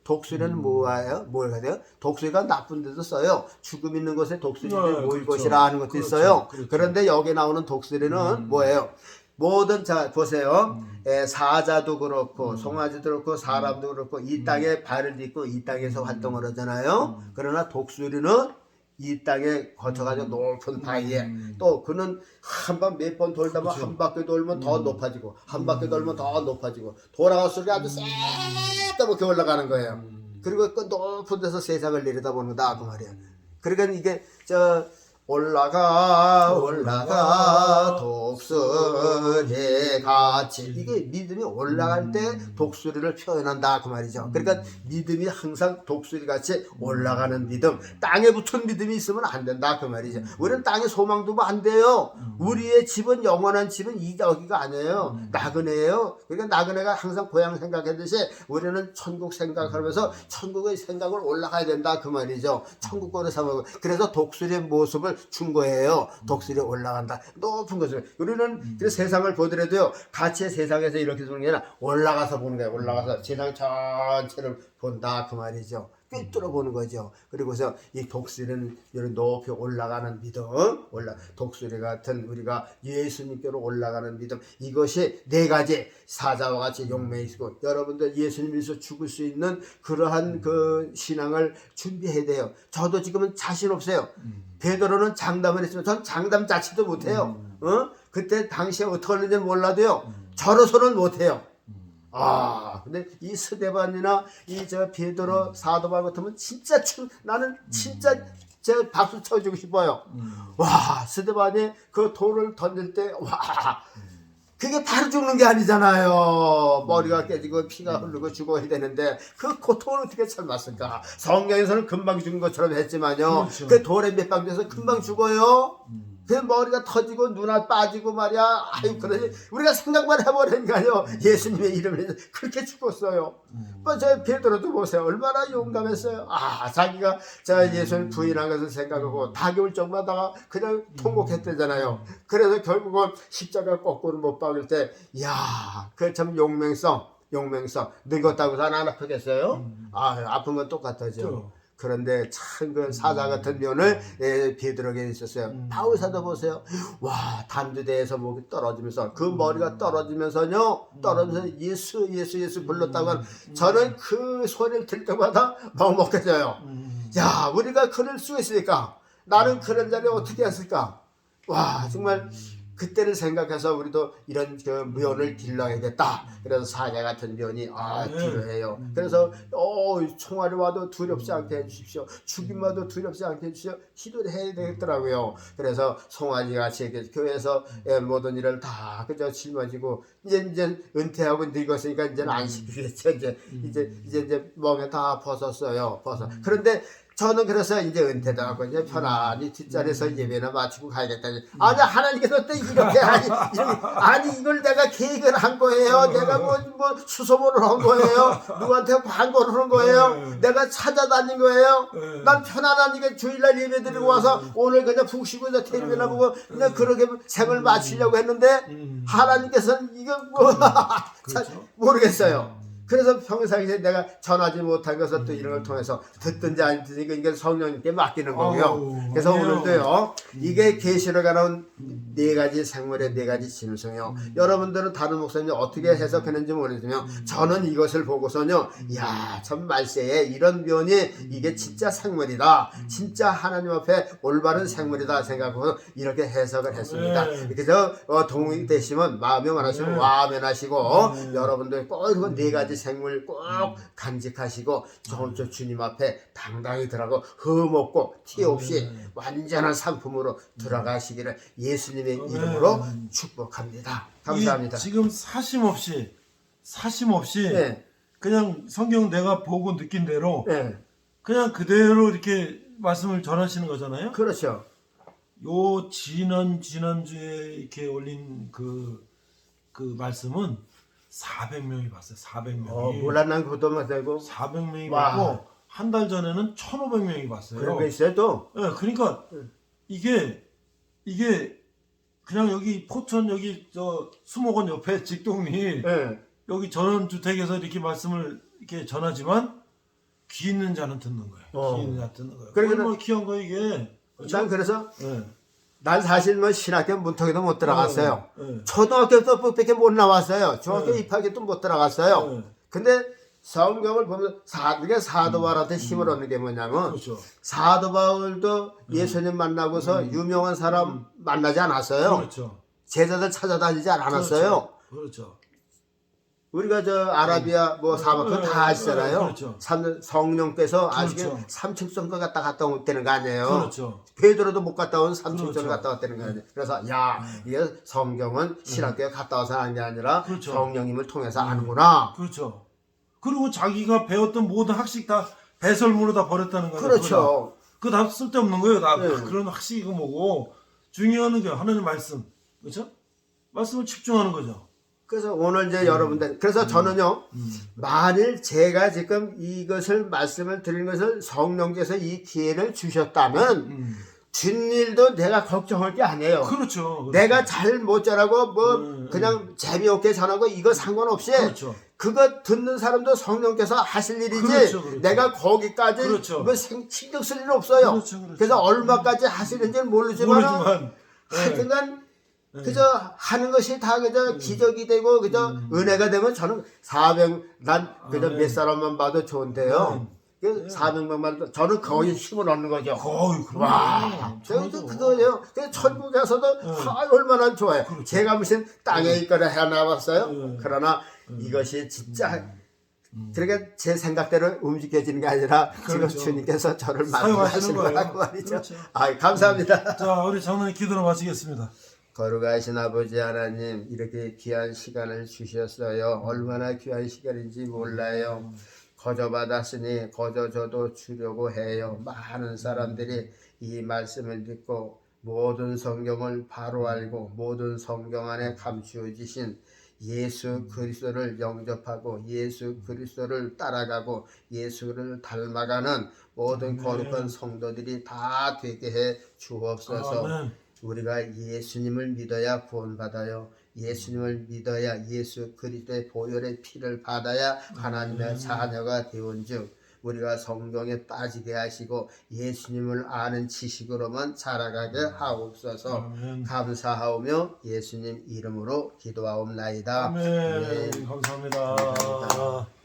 독수리는 뭐예요? 뭐가 돼요? 독수리가 나쁜 데도 써요. 죽음 있는 곳에 독수리들이 모일 것이라 하는 것도 있어요. 그런데 여기 나오는 독수리는 뭐예요? 모든 자 보세요. 사자도 그렇고 송아지도 그렇고 사람도 그렇고 이 땅에 발을 딛고 이 땅에서 활동을 하잖아요. 그러나 독수리는 이 땅에 거쳐가지고 높은 바위에 또 그는 한 번 몇 번 돌다 보면 한 바퀴 돌면 더 높아지고 한 바퀴 돌면 더 높아지고 돌아갈수록 아주 새까맣게 올라가는 거예요. 그리고 그 높은 데서 세상을 내려다보는 거다 그 말이에요. 그러니까 이게 올라가 독수리 같이 이게 믿음이 올라갈 때 독수리를 표현한다 그 말이죠. 그러니까 믿음이 항상 독수리 같이 올라가는 믿음, 땅에 붙은 믿음이 있으면 안 된다 그 말이죠. 우리는 땅에 소망 두면 안 돼요. 우리의 집은 영원한 집은 여기가 아니에요. 나그네예요. 그러니까 나그네가 항상 고향 생각하듯이 우리는 천국 생각하면서 천국의 생각을 올라가야 된다 그 말이죠. 천국권을 삼고 그래서 독수리의 모습을 준 거예요. 독수리 올라간다. 높은 것을. 우리는 그 세상을 보더라도요. 같이 세상에서 이렇게 보는 게 아니라 올라가서 보는 거예요. 올라가서 세상 전체를 본다 그 말이죠. 꿰뚫어 보는 거죠. 그리고서 이 독수리는 이런 높이 올라가는 믿음, 독수리 같은 우리가 예수님께로 올라가는 믿음, 이것이 네 가지 사자와 같이 용맹이 있고 여러분들 예수님께서 죽을 수 있는 그러한 그 신앙을 준비해야 돼요. 저도 지금은 자신 없어요. 베드로는 장담을 했지만 전 장담 자체도 못해요. 그때 당시에 어떻게 하는지 몰라도요. 저로서는 못해요. 근데 이 스데반이나 이 베드로 사도바 같으면 진짜 나는 진짜 제가 박수 쳐주고 싶어요. 와 스데반이 그 돌을 던질 때 그게 바로 죽는 게 아니잖아요. 머리가 깨지고 피가 흐르고 죽어야 되는데 그 고통을 어떻게 참았을까? 성경에서는 금방 죽는 것처럼 했지만요. 그렇죠. 그 돌에 몇 방 돼서 금방 죽어요. 그 머리가 터지고 눈알 빠지고 말이야. 그러니 우리가 생각만 해버리니까요. 예수님의 이름으로 그렇게 죽었어요. 저 베드로도 보세요. 얼마나 용감했어요. 자기가 예수님 부인한 것을 생각하고 닭이 올 정도다가 그냥 통곡했대잖아요. 그래서 결국은 십자가 거꾸로 못 박을 때, 그 참 용맹성. 늙었다고 안 아프겠어요? 아픈 건 똑같아죠. 그런데 참 그 사자 같은 면을 베드로에게 있었어요. 바울 사도 보세요. 단두대에서 목이 떨어지면서 그 머리가 떨어지면서 예수 불렀다고 하는 저는 그 소리를 들을 때마다 먹먹해져요. 우리가 그럴 수 있으니까 나는 그런 자리에 어떻게 했을까? 정말 그때를 생각해서 우리도 이런 그 면을 길러야겠다. 그래서 사자 같은 면이 필요해요. 그래서 총알이 와도 두렵지 않게 해주십시오. 죽임 와도 두렵지 않게 해주십시오. 기도를 해야 되겠더라고요. 그래서 송아지 같이 교회에서 모든 일을 다 그저 짊어지고 이제 은퇴하고 늙었으니까 이제는 안 시키겠죠. 이제 멍에 다 벗었어요. 그런데 저는 그래서 이제 은퇴도 하고 이제 편안히 뒷자리에서 예배나 마치고 가야겠다. 아니 하나님께서 또 이렇게 아니 이걸 내가 계획을 한 거예요. 내가 뭐 수소문을 한 거예요. 누구한테 광고를 한 거예요. 내가 찾아다닌 거예요. 난 편안하니까 주일날 예배 드리고 와서 오늘 그냥 푹 쉬고 이제 텔레비나 보고 그냥 그렇게 생을 마치려고 했는데 하나님께서는 이거 뭐 그렇죠. 모르겠어요. 그래서 평상시에 내가 전하지 못한 것을 또 이런 걸 통해서 듣든지 안 듣든지 이게 성령님께 맡기는 거고요. 그래서 아니에요. 오늘도요. 이게 계시록에 나온 네 가지 생물의 네 가지 짐승이요. 여러분들은 다른 목사님이 어떻게 해석했는지 모르지만 저는 이것을 보고서는요. 이야 참 말세에 이런 면이 이게 진짜 생물이다. 진짜 하나님 앞에 올바른 생물이다 생각하고 이렇게 해석을 했습니다. 그래서 동의 되시면 마음에 원하시면 와면하시고 여러분들 꼭 이거 네 가지 생물 꼭 간직하시고 저 주님 앞에 당당히 들어가고 흠없고 티 없이 완전한 상품으로 들어가시기를 예수님의 이름으로 축복합니다. 감사합니다. 지금 사심 없이 네. 그냥 성경 내가 보고 느낀 대로 네. 그냥 그대로 이렇게 말씀을 전하시는 거잖아요. 그렇죠. 요 지난주에 이렇게 올린 그 말씀은 400명이 봤어요. 400명이. 몰라 난 그것도 못하고 400명이 와. 봤고 한 달 전에는 1,500명이 봤어요. 그런 거 있어요 또? 네, 그러니까 이게 그냥 여기 포천 여기 저 수목원 옆에 직동리 네. 여기 전원주택에서 이렇게 말씀을 이렇게 전하지만 귀 있는 자는 듣는 거예요. 귀 있는 자 듣는 거예요. 그러니까 얼마나 귀한 거 이게. 난 그래서 네. 난 사실 뭐 신학교 문턱에도 못 들어갔어요. 네. 초등학교 때밖에 못 나왔어요. 중학교 입학에도 못 들어갔어요. 네. 근데 성경을 보면 이게 사도 바울한테 힘을 얻는 게 뭐냐면 그렇죠. 사도 바울도 예수님 만나고서 유명한 사람 만나지 않았어요. 그렇죠. 제자들 찾아다니지 않았어요. 그렇죠. 우리가 저 아라비아 뭐 사막 그거 다 아시잖아요. 그렇죠. 성령께서 아시게 그렇죠. 3층 정도 갔다 왔다는 거 아니에요. 그렇죠. 베드로도 못 갔다 온 3층 그렇죠. 정도 갔다 왔다는 거 아니에요. 그래서 야 이게 성경은 신학교에 갔다 와서 하는 게 아니라 그렇죠. 성령님을 통해서 아는구나. 그렇죠. 그리고 자기가 배웠던 모든 학식 다 배설물로 다 버렸다는 거예요. 그렇죠. 그거 다 쓸데없는 거예요. 다 네. 그런 학식이 뭐고 중요한 게 하나님 말씀. 그렇죠? 말씀을 집중하는 거죠. 그래서 오늘 이제 여러분들 그래서 저는요 만일 제가 지금 이것을 말씀을 드리는 것을 성령께서 이 기회를 주셨다면 뒷일도 내가 걱정할 게 아니에요. 그렇죠. 내가 잘 못 전하고 뭐 그냥 재미없게 전하고 이거 상관없이 그렇죠. 그거 듣는 사람도 성령께서 하실 일이지 그렇죠, 그렇죠. 내가 거기까지 그렇죠. 뭐 신경 쓸 일은 없어요. 그렇죠, 그렇죠. 그래서 얼마까지 하시는지는 모르지만 하여튼간 그저 하는 것이 다 그저 기적이 되고 그저 은혜가 되면 저는 400 난 그저 몇 사람만 봐도 좋은데요. 400명만 봐도 저는 거의 힘을 얻는 거죠. 거의 와, 저도 그거예요. 그 천국 가서도 얼마나 좋아요. 제가 무슨 땅에 있거나 해놔봤어요. 그러나 이것이 진짜 그러니까 제 생각대로 움직여지는 게 아니라 그렇죠. 지금 주님께서 저를 사용하시는 만나시는 거예요. 거라고 말이죠. 그렇죠. 아, 감사합니다. 자, 우리 장로님 기도로 마치겠습니다. 거룩하신 아버지 하나님 이렇게 귀한 시간을 주셨어요. 얼마나 귀한 시간인지 몰라요. 거저 받았으니 거저 저도 주려고 해요. 많은 사람들이 이 말씀을 듣고 모든 성경을 바로 알고 모든 성경 안에 감추어지신 예수 그리스도를 영접하고 예수 그리스도를 따라가고 예수를 닮아가는 모든 거룩한 성도들이 다 되게 해 주옵소서. 아멘. 우리가 예수님을 믿어야 구원받아요. 예수님을 믿어야 예수 그리스도의 보혈의 피를 받아야 하나님의 자녀가 되온즉 우리가 성경에 빠지게 하시고 예수님을 아는 지식으로만 자라가게 하옵소서. 아멘. 감사하오며 예수님 이름으로 기도하옵나이다. 아멘. 감사합니다. 감사합니다.